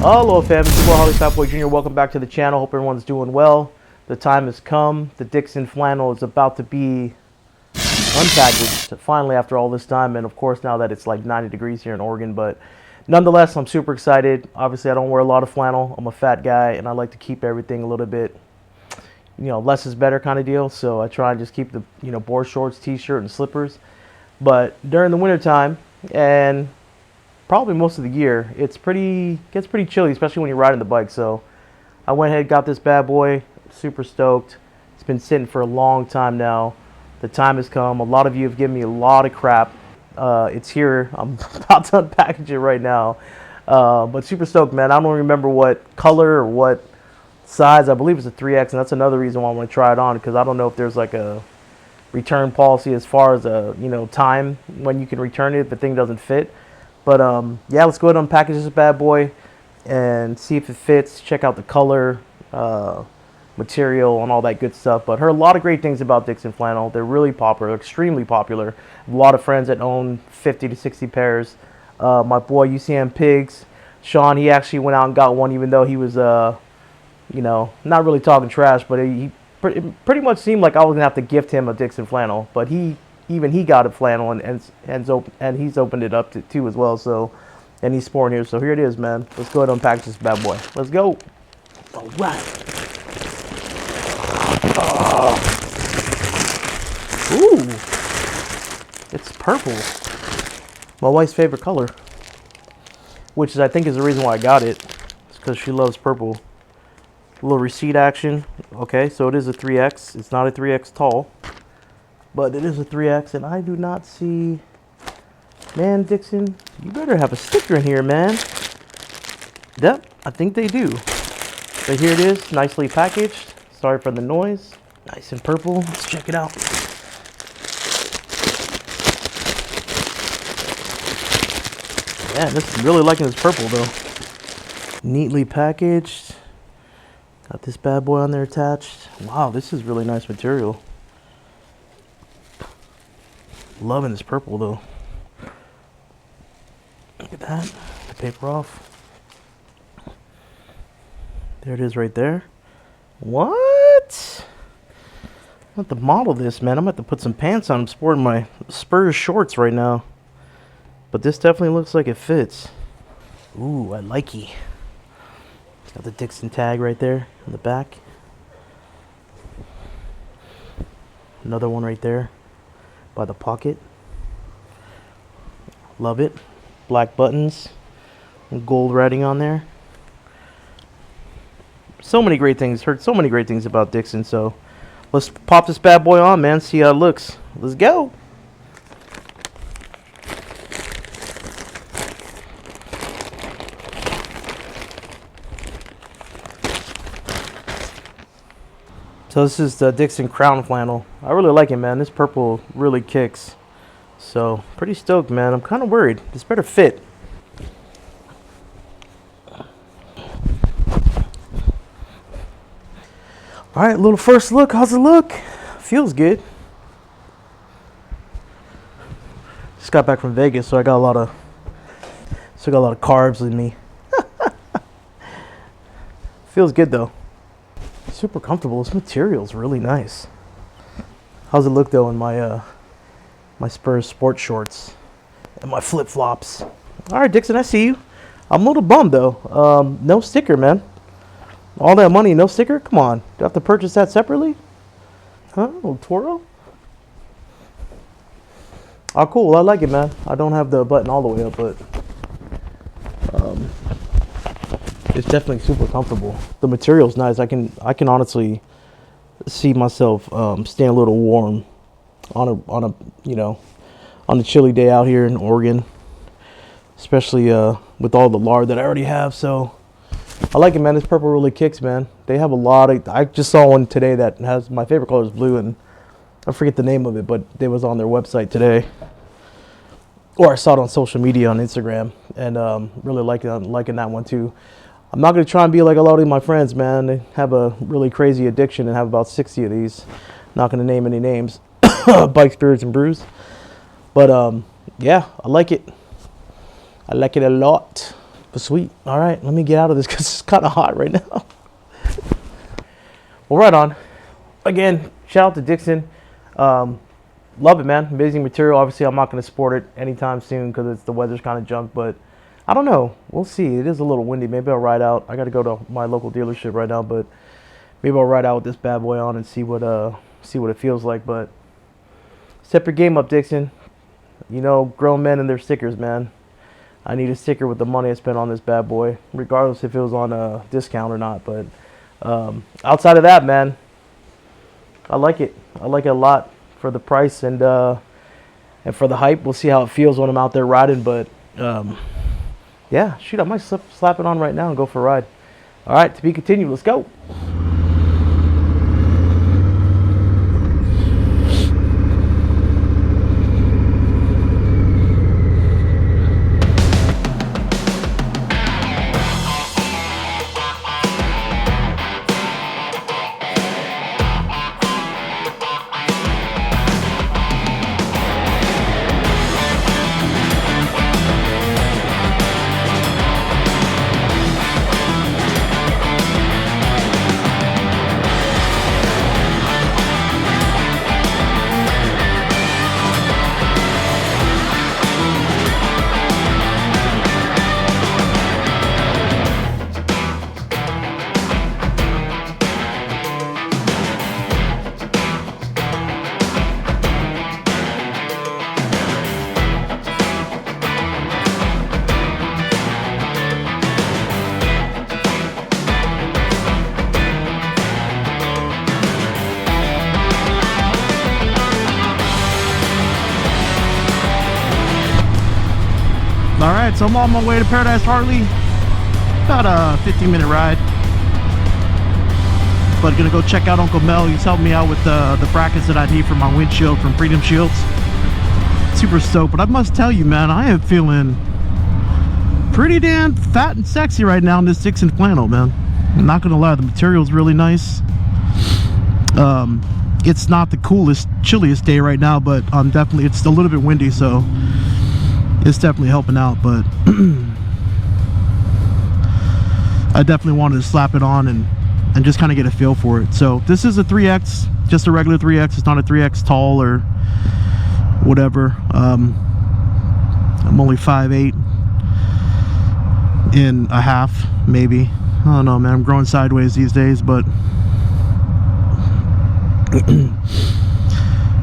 Aloha fam, it's your boy Harley Fat Boy Jr. Welcome back to the channel. Hope everyone's doing well. The time has come. The Dixxon Flannel is about to be unpackaged finally after all this time, and of course now that it's like 90 degrees here in Oregon. But nonetheless, I'm super excited. Obviously, I don't wear a lot of flannel. I'm a fat guy, and I like to keep everything a little bit, you know, less is better kind of deal. So I try and just keep the, you know, board shorts, t-shirt, and slippers. But during the winter time and probably most of the year, gets pretty chilly, especially when you're riding the bike. So I went ahead, got this bad boy. Super stoked. It's been sitting for a long time now. The time has come. A lot of you have given me a lot of crap. It's here. I'm about to unpackage it right now. But super stoked, man. I don't remember what color or what size. I believe it's a 3X, and that's another reason why I want to try it on, because I don't know if there's like a return policy as far as a, you know, time when you can return it if the thing doesn't fit. But yeah, let's go ahead and unpackage this bad boy and see if it fits. Check out the color, material, and all that good stuff. But heard a lot of great things about Dixxon Flannel. They're really popular, extremely popular. A lot of friends that own 50 to 60 pairs. My boy UCM Pics, Sean, he actually went out and got one, even though he was, you know, not really talking trash, but it pretty much seemed like I was gonna have to gift him a Dixxon Flannel. But he got a flannel and he's opened it up too as well. So, and he's sporting here. So here it is, man. Let's go ahead and unpack this bad boy. Let's go. All right. Ooh, it's purple. My wife's favorite color, which is, I think, is the reason why I got it. It's because she loves purple. A little receipt action. Okay, so it is a 3X. It's not a 3X tall, but it is a 3X, and I do not see. Man, Dixon, you better have a sticker in here, man. Yep, I think they do. So here it is, nicely packaged. Sorry for the noise. Nice and purple. Let's check it out. Yeah, this is really liking this purple though. Neatly packaged. Got this bad boy on there attached. Wow, this is really nice material. Loving this purple though. Look at that. The paper off. There it is right there. What? I'm going to model this, man. I'm going to have to put some pants on. I'm sporting my Spurs shorts right now. But this definitely looks like it fits. Ooh, I likey. Got the Dixon tag right there in the back. Another one right there by the pocket. Love it. Black buttons. And gold writing on there. So many great things. Heard so many great things about Dixon, so let's pop this bad boy on, man. See how it looks. Let's go. So this is the Dixon Crown Flannel. I really like it, man. This purple really kicks. So pretty stoked, man. I'm kind of worried. This better fit. All right, little first look. How's it look? Feels good. Just got back from Vegas, so I got a lot of carbs in me. Feels good though. Super comfortable. This material is really nice. How's it look though in my my Spurs sport shorts and my flip flops? All right, Dixon, I see you. I'm a little bummed though. No sticker, man. All that money, no sticker? Come on. Do I have to purchase that separately? Huh? A little Toro? Oh, cool. I like it, man. I don't have the button all the way up, but it's definitely super comfortable. The material's nice. I can honestly see myself staying a little warm on a you know, on a chilly day out here in Oregon, especially with all the lard that I already have. So I like it, man. This purple really kicks, man. They have a lot of, I just saw one today that has, my favorite color is blue, and I forget the name of it, but it was on their website today. Or I saw it on social media on Instagram, and really liking that one too. I'm not going to try and be like a lot of my friends, man. They have a really crazy addiction and have about 60 of these. Not going to name any names. Bike Spirits and Brews. But yeah, I like it. I like it a lot. But sweet. All right, let me get out of this because it's kind of hot right now. Well, right on. Again, shout out to Dixon. Love it, man. Amazing material. Obviously, I'm not going to sport it anytime soon because the weather's kind of junk, but I don't know. We'll see. It is a little windy. Maybe I'll ride out. I got to go to my local dealership right now, but maybe I'll ride out with this bad boy on and see what it feels like. But step your game up, Dixon. You know, grown men and their stickers, man. I need a sticker with the money I spent on this bad boy, regardless if it was on a discount or not. But outside of that, man, I like it. I like it a lot for the price and for the hype. We'll see how it feels when I'm out there riding. But yeah, shoot, I might slap it on right now and go for a ride. All right, to be continued. Let's go. Alright, so I'm on my way to Paradise Harley. About a 15-minute ride. But gonna go check out Uncle Mel. He's helping me out with the brackets that I need for my windshield from Freedom Shields. Super stoked, but I must tell you, man, I am feeling pretty damn fat and sexy right now in this Dixxon Flannel, man. I'm not gonna lie, the material's really nice. It's not the coolest, chilliest day right now, but it's a little bit windy, so it's definitely helping out. But I definitely wanted to slap it on and just kind of get a feel for it. So this is a 3X, just a regular 3X. It's not a 3X tall or whatever. I'm only 5'8" and a half, maybe. I don't know, man. I'm growing sideways these days, but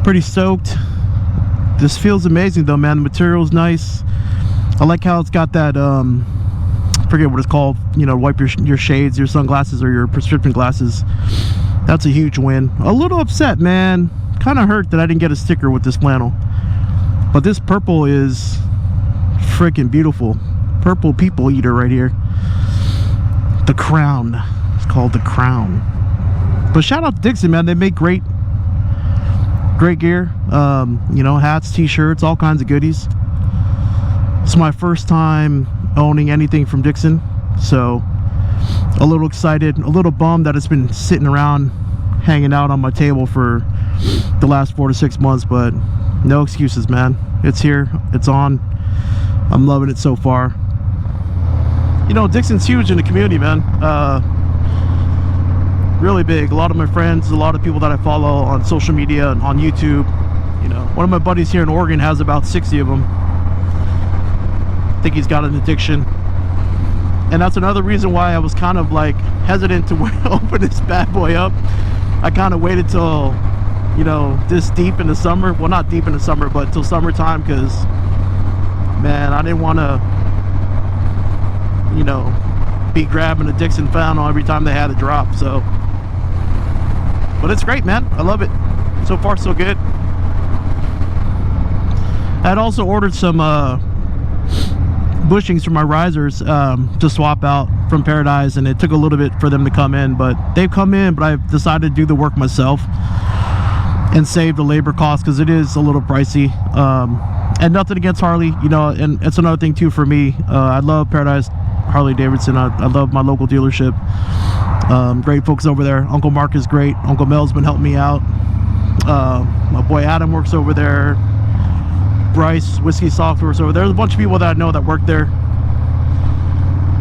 pretty stoked. This feels amazing though, man. The material's nice. I like how it's got that I forget what it's called, you know, wipe your shades, your sunglasses, or your prescription glasses. That's a huge win. A little upset, man. Kind of hurt that I didn't get a sticker with this flannel, but this purple is freaking beautiful. Purple people eater right here. The Crown. It's called the Crown. But shout out to Dixon, man. They make great gear. You know, hats, t-shirts, all kinds of goodies. It's my first time owning anything from Dixon, so a little excited, a little bummed that it's been sitting around hanging out on my table for the last 4 to 6 months, but no excuses, man. It's here, it's on. I'm loving it so far. You know, Dixon's huge in the community, man. Really big. A lot of my friends, a lot of people that I follow on social media and on YouTube. You know, one of my buddies here in Oregon has about 60 of them. I think he's got an addiction, and that's another reason why I was kind of like hesitant to open this bad boy up. I kind of waited till, you know, this deep in the summer. Well, not deep in the summer, but till summertime, because man, I didn't want to, you know, be grabbing a Dixxon Flannel every time they had a drop. So, but it's great, man. I love it. So far, so good. I had also ordered some bushings for my risers to swap out from Paradise, and it took a little bit for them to come in, but they've come in. But I've decided to do the work myself and save the labor cost, because it is a little pricey. And nothing against Harley, you know, and it's another thing too for me. I love Paradise Harley Davidson. I love my local dealership. Great folks over there. Uncle Mark is great. Uncle Mel's been helping me out. My boy Adam works over there. Bryce Whiskey Software's over there. There's a bunch of people that I know that work there.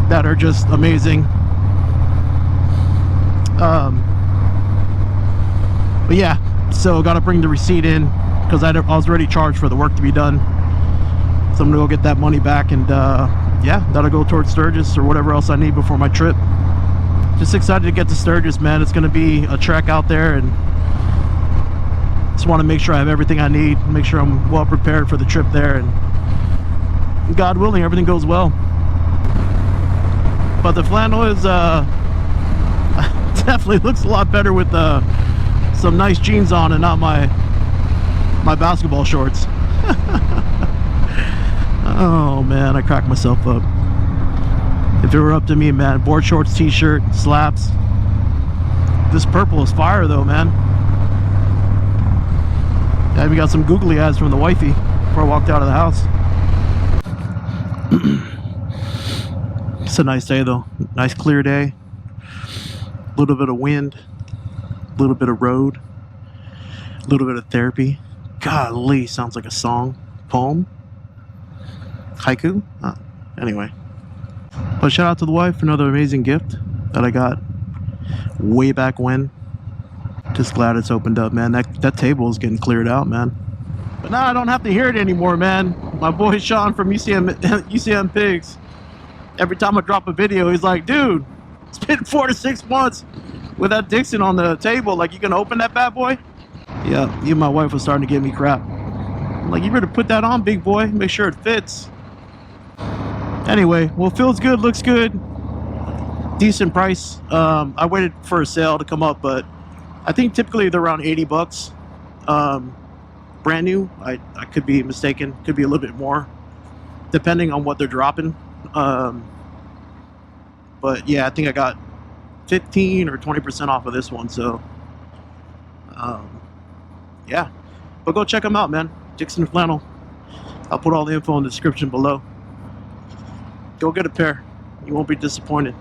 that are just amazing. But yeah, so got to bring the receipt in because I was already charged for the work to be done. So I'm gonna go get that money back, and yeah, that'll go towards Sturgis or whatever else I need before my trip. Just excited to get to Sturgis, man. It's gonna be a trek out there, and just want to make sure I have everything I need, make sure I'm well prepared for the trip there, and God willing, everything goes well. But the flannel is definitely looks a lot better with some nice jeans on and not my basketball shorts. Oh man, I cracked myself up. If it were up to me, man, board shorts, t-shirt, slaps. This purple is fire though, man. I even got some googly eyes from the wifey before I walked out of the house. It's a nice day though. Nice clear day. A little bit of wind. A little bit of road. A little bit of therapy. Golly, sounds like a song. Poem. Haiku? Anyway. But shout out to the wife for another amazing gift that I got way back when. Just glad it's opened up, man. That table is getting cleared out, man. But now I don't have to hear it anymore, man. My boy Sean from UCM Pics. Every time I drop a video, he's like, dude, it's been 4 to 6 months with that Dixon on the table. Like, you gonna open that bad boy? Yeah, even my wife was starting to give me crap. I'm like, you better put that on, big boy. Make sure it fits. Anyway, well, feels good, looks good. Decent price. I waited for a sale to come up, but I think typically they're around 80 bucks. Brand new. I could be mistaken. Could be a little bit more, depending on what they're dropping. But yeah, I think I got 15 or 20% off of this one. So, yeah. But go check them out, man. Dixxon Flannel. I'll put all the info in the description below. Go get a pair. You won't be disappointed.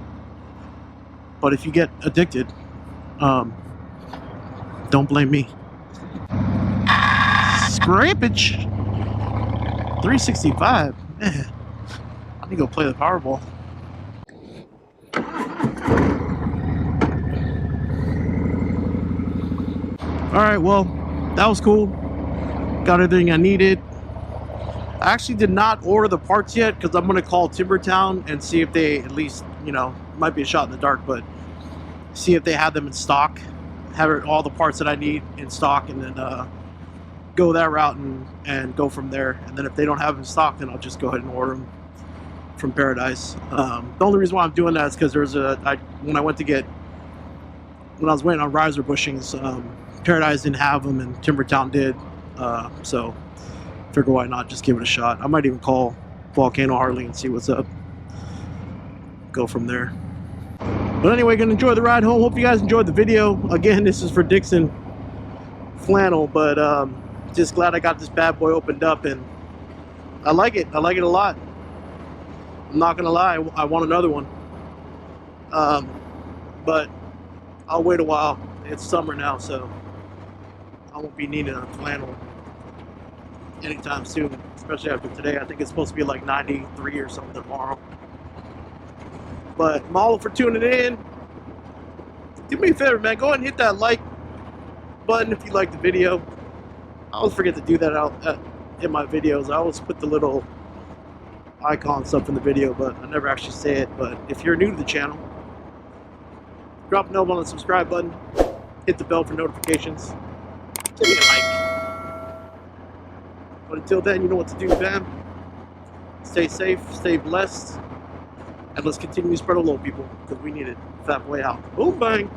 But if you get addicted, don't blame me. Scrapage. 365. Man, I need to go play the Powerball. Alright, well, that was cool. Got everything I needed. I actually did not order the parts yet because I'm going to call Timbertown and see if they at least, you know, might be a shot in the dark, but see if they have them in stock. Have all the parts that I need in stock, and then go that route and go from there. And then if they don't have them in stock, then I'll just go ahead and order them from Paradise. The only reason why I'm doing that is because there's when I was waiting on riser bushings, Paradise didn't have them and Timbertown did. So figure why not just give it a shot. I might even call Volcano Harley and see what's up. Go from there. But anyway, gonna enjoy the ride home. Hope you guys enjoyed the video. Again, this is for Dixxon Flannel, but just glad I got this bad boy opened up, and I like it. I like it a lot. I'm not gonna lie, I want another one. But I'll wait a while. It's summer now, so I won't be needing a flannel anytime soon, especially after today. I think it's supposed to be like 93 or something tomorrow. But mahalo for tuning in. Do me a favor, man. Go ahead and hit that like button if you like the video. I always forget to do that out in my videos. I always put the little icon stuff in the video, but I never actually say it. But if you're new to the channel, drop a note on the subscribe button. Hit the bell for notifications. Give me a like. But until then, you know what to do, fam. Stay safe, stay blessed, and let's continue to spread Aloha, people, because we need it. Fat Boy out. Boom, bang.